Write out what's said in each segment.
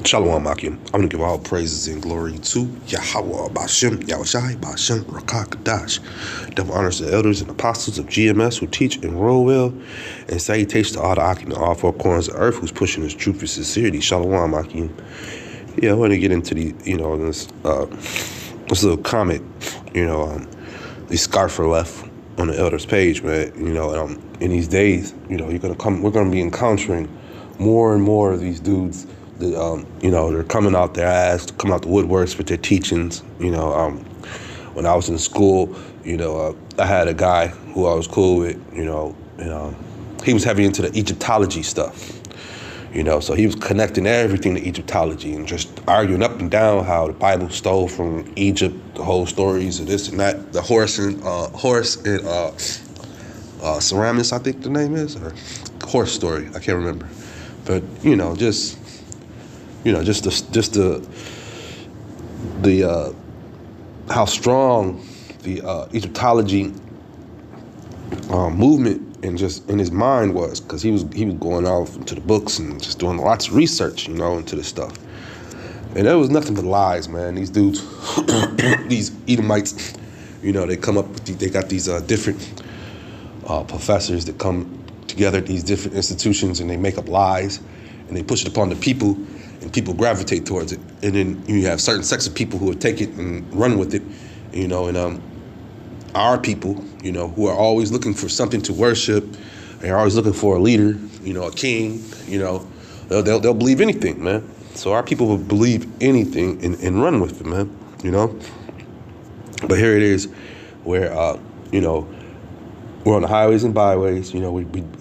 Shalom Akim. I'm going to give all praises and glory to Yahweh Bashem, Yahushai Bashem, Rakakadash. Double honors to the elders and apostles of GMS who teach and roll well. And salutations to all the Akim in all four corners of earth who's pushing this truth and sincerity. Shalom Akim. Yeah, I want to get into this little comment, the Scarfer left on the elders page, man. In these days, we're going to be encountering more and more of these dudes. They're coming out their ass, coming out the woodworks with their teachings. When I was in school, I had a guy who I was cool with, and he was heavy into the Egyptology stuff. So he was connecting everything to Egyptology and just arguing up and down how the Bible stole from Egypt, the whole stories of this and that, the Horus and Ceramus, I think the name is, or horse story, I can't remember. But just the how strong the Egyptology movement and just in his mind was, because he was going off into the books and just doing lots of research, into this stuff. And there was nothing but lies, man. These dudes, these Edomites, they come up with they got these different professors that come together at these different institutions and they make up lies and they push it upon the people. And people gravitate towards it, and then you have certain sects of people who will take it and run with it, and our people, who are always looking for something to worship, they're always looking for a leader, a king, they'll believe anything, man. So our people will believe anything and run with it, man, But here it is, where we're on the highways and byways, we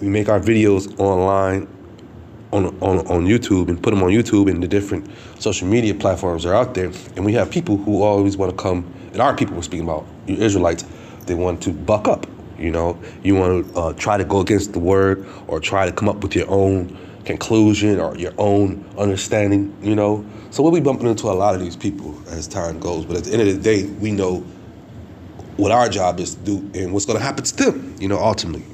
make our videos online. On YouTube and put them on YouTube and the different social media platforms are out there, and we have people who always want to come, and our people we're speaking about, you Israelites, they want to buck up, you want to try to go against the word or try to come up with your own conclusion or your own understanding, So we'll be bumping into a lot of these people as time goes, but at the end of the day, we know what our job is to do and what's going to happen to them, ultimately,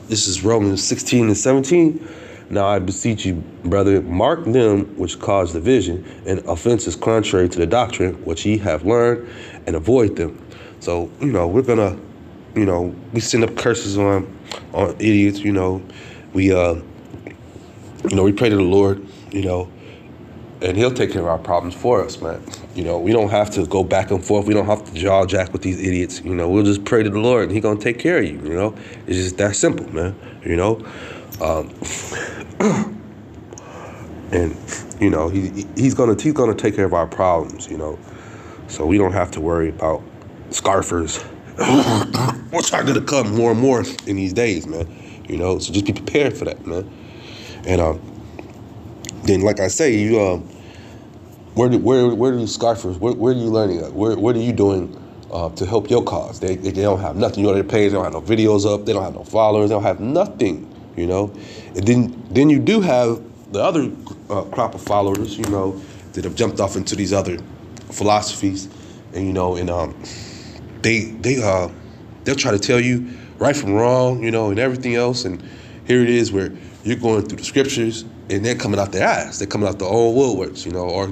This is Romans 16 and 17. Now I beseech you, brother, mark them which cause division and offenses contrary to the doctrine which ye have learned, and avoid them. So, we're gonna, we send up curses on idiots, we we pray to the Lord, and he'll take care of our problems for us, man. We don't have to go back and forth. We don't have to jaw jack with these idiots. We'll just pray to the Lord and he's gonna take care of you, It's just that simple, man, and he's gonna take care of our problems, So we don't have to worry about scarfers, which are gonna come more and more in these days, man. So just be prepared for that, man. And then, like I say, where do scarfers? Where are you learning at? What are you doing to help your cause? They don't have nothing. Their page, they don't have no videos up. They don't have no followers. They don't have nothing. And then you do have the other crop of followers, that have jumped off into these other philosophies, and they'll try to tell you right from wrong, and everything else. And here it is where you're going through the scriptures and they're coming out their ass. They're coming out the old woodworks, or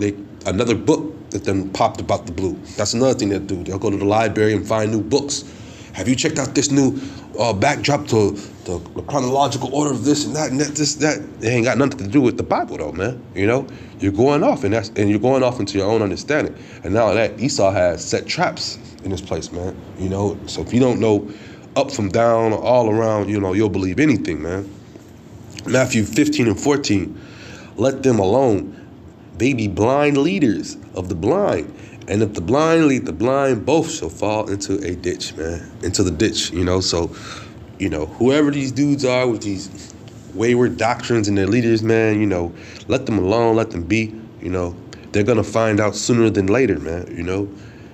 another book that then popped about the blue. That's another thing they'll do. They'll go to the library and find new books. Have you checked out this new backdrop to the chronological order of this and that and that? It ain't got nothing to do with the Bible, though, man. You're going off, and you're going off into your own understanding. And now that Esau has set traps in this place, man. So if you don't know up from down, all around, you'll believe anything, man. Matthew 15 and 14, let them alone. They be blind leaders of the blind. And if the blind lead the blind, both shall fall into a ditch, man. Into the ditch, So, whoever these dudes are with these wayward doctrines and their leaders, man, let them alone, let them be, They're going to find out sooner than later, man,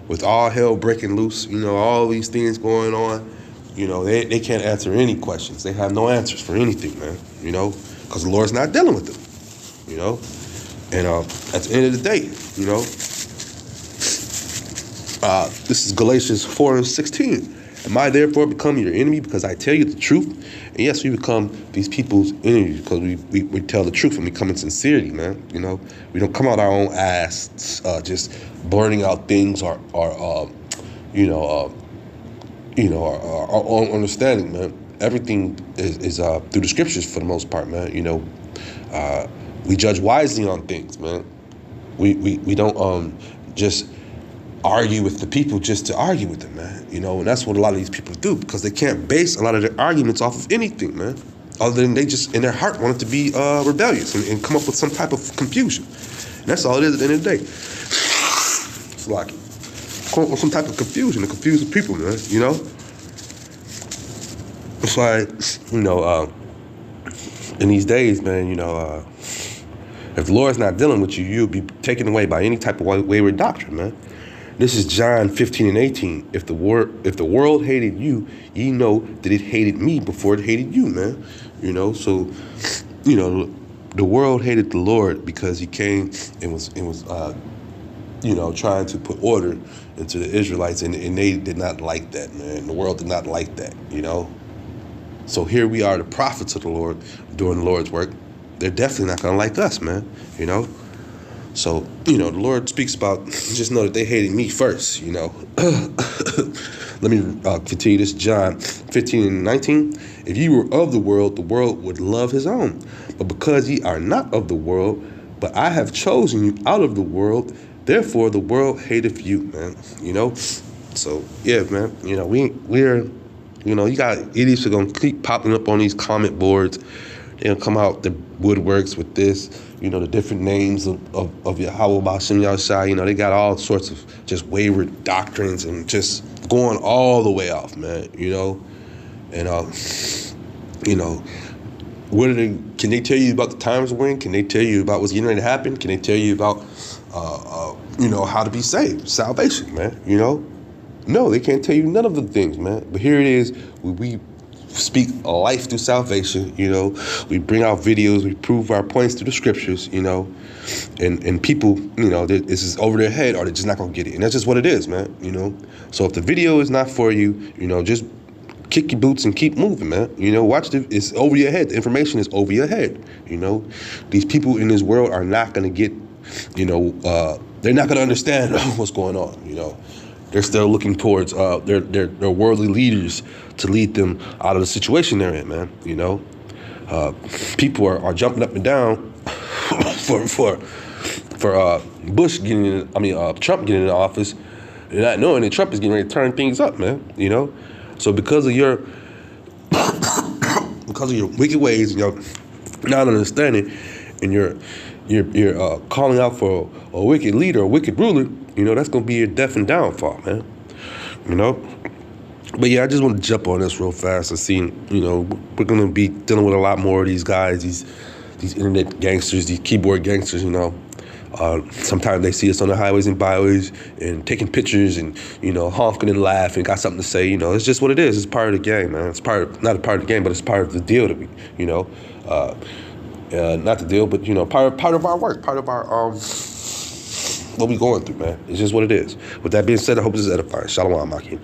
With all hell breaking loose, all these things going on, they can't answer any questions. They have no answers for anything, man, Because the Lord's not dealing with them, And at the end of the day, this is Galatians 4 and 16. Am I therefore become your enemy because I tell you the truth? And yes, we become these people's enemies because we tell the truth and we come in sincerity, man. You know, we don't come out our own ass just burning out things or our own understanding, man. Everything is through the scriptures for the most part, man. You know, we judge wisely on things, man. We don't just argue with the people just to argue with them, man. You know, and that's what a lot of these people do because they can't base a lot of their arguments off of anything, man. Other than they just in their heart want it to be rebellious and come up with some type of confusion. And that's all it is at the end of the day. It's like come up with some type of confusion to confuse the people, man. You know, it's like in these days, man. You know, if the Lord's not dealing with you, you'll be taken away by any type of wayward doctrine, man. This is John 15:18. If the world hated you, ye know that it hated me before it hated you, man. You know, so the world hated the Lord because he came and was trying to put order into the Israelites, and they did not like that, man. The world did not like that, you know. So here we are, the prophets of the Lord, doing the Lord's work. They're definitely not gonna like us, man. You know. So, the Lord speaks about, just know that they hated me first, you know. Let me continue this, John 15:19. If ye were of the world would love his own. But because ye are not of the world, but I have chosen you out of the world, therefore the world hateth you, man. You know? So, yeah, man. You know, we're you got idiots who are going to keep popping up on these comment boards. They'll come out the woodworks with this, the different names of Yahweh B'Shem Yahushua. They got all sorts of just wayward doctrines and just going all the way off, man, And, what are they, can they tell you about the times we're in? Can they tell you about what's getting ready to happen? Can they tell you about, how to be saved, salvation, man, No, they can't tell you none of the things, man. But here it is, we speak life through salvation, we bring out videos, we prove our points through the scriptures, and people, this is over their head or they're just not gonna get it. And that's just what it is, man, So if the video is not for you, just kick your boots and keep moving, man. Watch it's over your head. The information is over your head, These people in this world are not gonna get, they're not gonna understand what's going on, They're still looking towards their worldly leaders to lead them out of the situation they're in, man. People are jumping up and down for Bush Trump getting in office, and not knowing that Trump is getting ready to turn things up, man. So because of your wicked ways and your not understanding, and you're calling out for a wicked leader, a wicked ruler. That's going to be your death and downfall, man. But yeah, I just want to jump on this real fast and see, we're going to be dealing with a lot more of these guys, these internet gangsters, these keyboard gangsters, Sometimes they see us on the highways and byways and taking pictures and, honking and laughing, got something to say, It's just what it is. It's part of the game, man. It's not a part of the game, but it's part of the deal that we, not the deal, but, part of our work, part of our, what we going through, man. It's just what it is. With that being said, I hope this is edifying. Shalom, Maki.